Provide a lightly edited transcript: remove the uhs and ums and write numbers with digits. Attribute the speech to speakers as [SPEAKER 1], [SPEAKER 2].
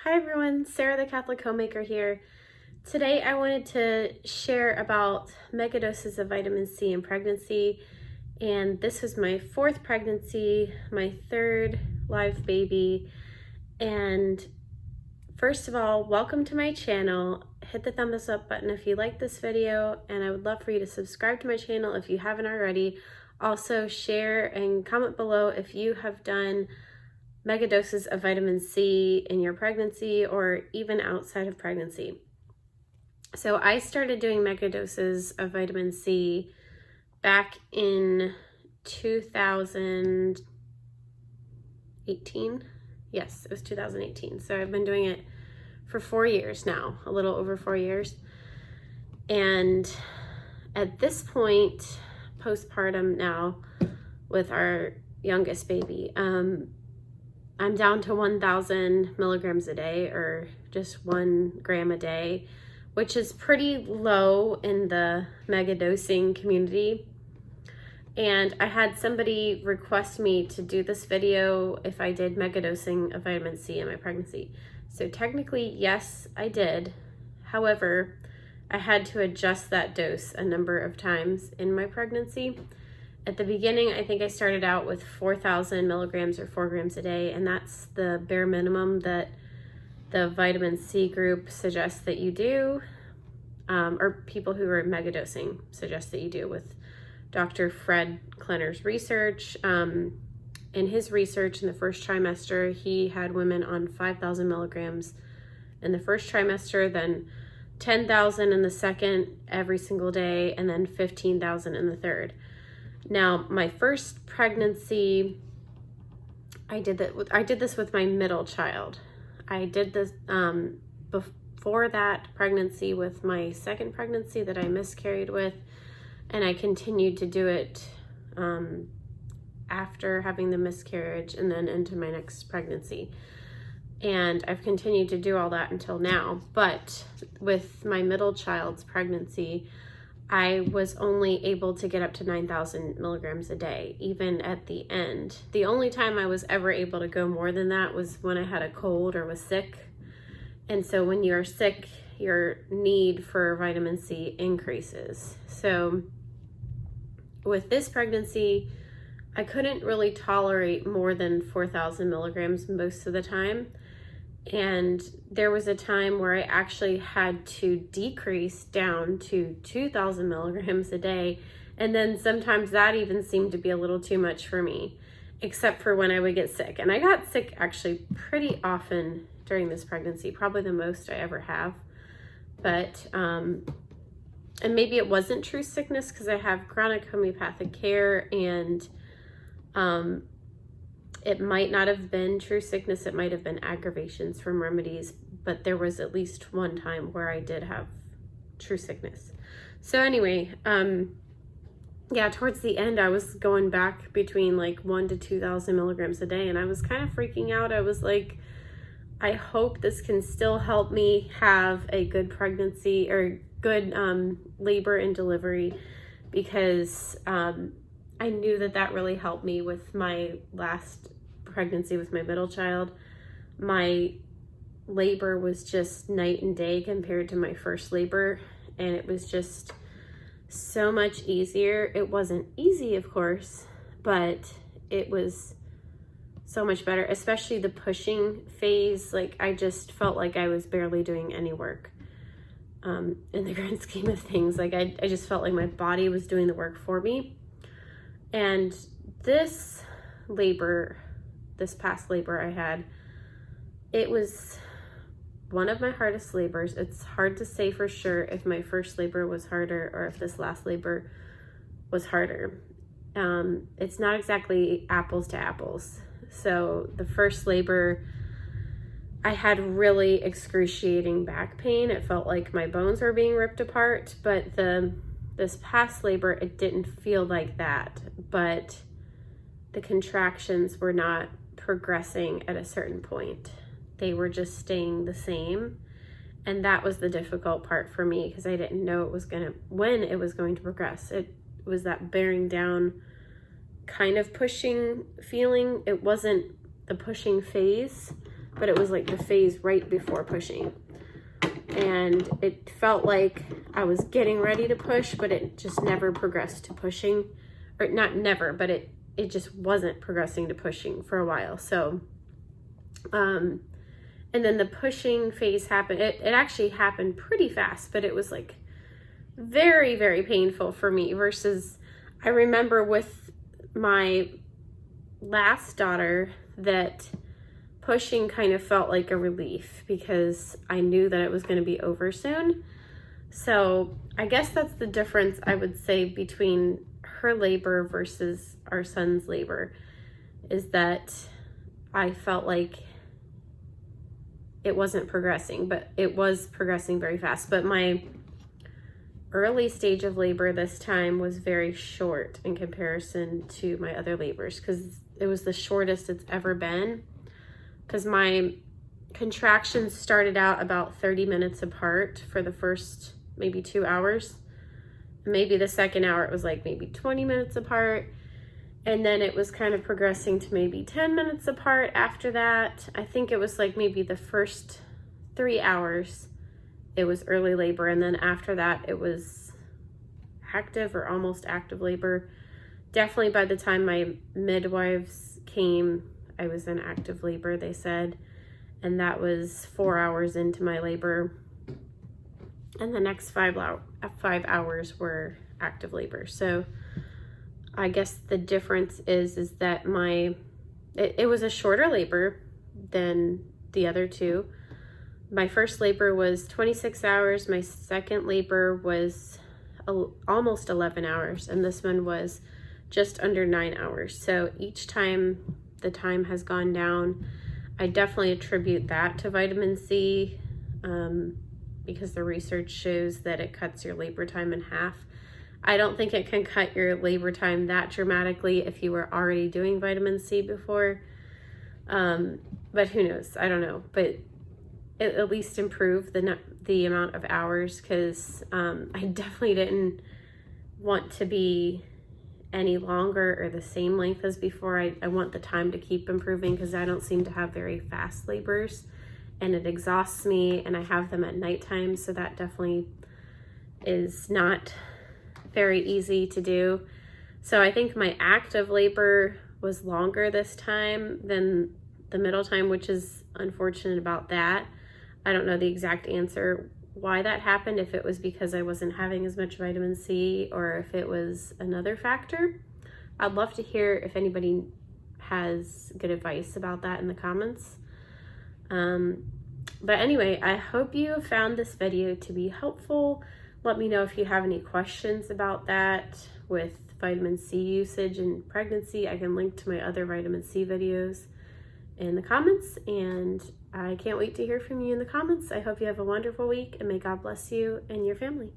[SPEAKER 1] Hi everyone, Sarah the Catholic Homemaker here. Today I wanted to share about megadoses of vitamin C in pregnancy, and this was my fourth pregnancy, my third live baby. And first of all, welcome to my channel. Hit the thumbs up button if you like this video, and I would love for you to subscribe to my channel if you haven't already. Also share and comment below if you have done megadoses of vitamin C in your pregnancy or even outside of pregnancy. So I started doing megadoses of vitamin C back in 2018. Yes, it was 2018. So I've been doing it for 4 years now, a little over 4 years. And at this point, postpartum now with our youngest baby, I'm down to 1,000 milligrams a day, or just 1 gram a day, which is pretty low in the megadosing community. And I had somebody request me to do this video if I did megadosing of vitamin C in my pregnancy. So technically, yes, I did. However, I had to adjust that dose a number of times in my pregnancy. At the beginning, I think I started out with 4,000 milligrams or 4 grams a day, and that's the bare minimum that the vitamin C group suggests that you do, or people who are megadosing suggest that you do, with Dr. Fred Klenner's research. In his research in the first trimester, he had women on 5,000 milligrams in the first trimester, then 10,000 in the second every single day, and then 15,000 in the third. Now, my first pregnancy, I did this with my middle child. I did this before that pregnancy with my second pregnancy that I miscarried with, and I continued to do it after having the miscarriage and then into my next pregnancy. And I've continued to do all that until now. But with my middle child's pregnancy, I was only able to get up to 9,000 milligrams a day, even at the end. The only time I was ever able to go more than that was when I had a cold or was sick. And so when you're sick, your need for vitamin C increases. So with this pregnancy, I couldn't really tolerate more than 4,000 milligrams most of the time. And there was a time where I actually had to decrease down to 2,000 milligrams a day. And then sometimes that even seemed to be a little too much for me, except for when I would get sick. And I got sick actually pretty often during this pregnancy, probably the most I ever have. But, and maybe it wasn't true sickness because I have chronic homeopathic care, and it might not have been true sickness. It might have been aggravations from remedies, but there was at least one time where I did have true sickness. So anyway, yeah, towards the end, I was going back between like 1,000 to 2,000 milligrams a day, and I was kind of freaking out. I was like, I hope this can still help me have a good pregnancy or good labor and delivery, because I knew that really helped me with my last pregnancy with my middle child. My labor was just night and day compared to my first labor, and it was just so much easier. It wasn't easy, of course, but it was so much better, especially the pushing phase. Like, I just felt like I was barely doing any work in the grand scheme of things. Like, I just felt like my body was doing the work for me. And this past labor I had, it was one of my hardest labors. It's hard to say for sure if my first labor was harder or if this last labor was harder. It's not exactly apples to apples. So the first labor, I had really excruciating back pain. It felt like my bones were being ripped apart, but this past labor, it didn't feel like that, but the contractions were not progressing at a certain point. They were just staying the same. And that was the difficult part for me, because I didn't know when it was going to progress. It was that bearing down kind of pushing feeling. It wasn't the pushing phase, but it was like the phase right before pushing. And it felt like I was getting ready to push, but it just never progressed to pushing. Or not never, but it just wasn't progressing to pushing for a while. So, and then the pushing phase happened. It actually happened pretty fast, but it was like very, very painful for me versus I remember with my last daughter that pushing kind of felt like a relief because I knew that it was going to be over soon. So I guess that's the difference, I would say, between her labor versus our son's labor, is that I felt like it wasn't progressing, but it was progressing very fast. But my early stage of labor this time was very short in comparison to my other labors, because it was the shortest it's ever been, because my contractions started out about 30 minutes apart for the first maybe 2 hours. Maybe the second hour it was like maybe 20 minutes apart, and then it was kind of progressing to maybe 10 minutes apart after that. I think it was like maybe the first 3 hours it was early labor, and then after that it was active or almost active labor. Definitely by the time my midwives came, I was in active labor, they said, and that was 4 hours into my labor, and the next 5 hours were active labor. So I guess the difference is that it was a shorter labor than the other two. My first labor was 26 hours. My second labor was almost 11 hours. And this one was just under 9 hours. So each time the time has gone down. I definitely attribute that to vitamin C, because the research shows that it cuts your labor time in half. I don't think it can cut your labor time that dramatically if you were already doing vitamin C before. But who knows? I don't know. But it at least improved the amount of hours, because I definitely didn't want to be any longer or the same length as before. I want the time to keep improving, because I don't seem to have very fast labors and it exhausts me, and I have them at nighttime, so that definitely is not very easy to do. So I think my active labor was longer this time than the middle time, which is unfortunate about that. I don't know the exact answer why that happened, if it was because I wasn't having as much vitamin C or if it was another factor. I'd love to hear if anybody has good advice about that in the comments. But anyway, I hope you found this video to be helpful. Let me know if you have any questions about that with vitamin C usage and pregnancy. I can link to my other vitamin C videos in the comments, and I can't wait to hear from you in the comments. I hope you have a wonderful week, and may God bless you and your family.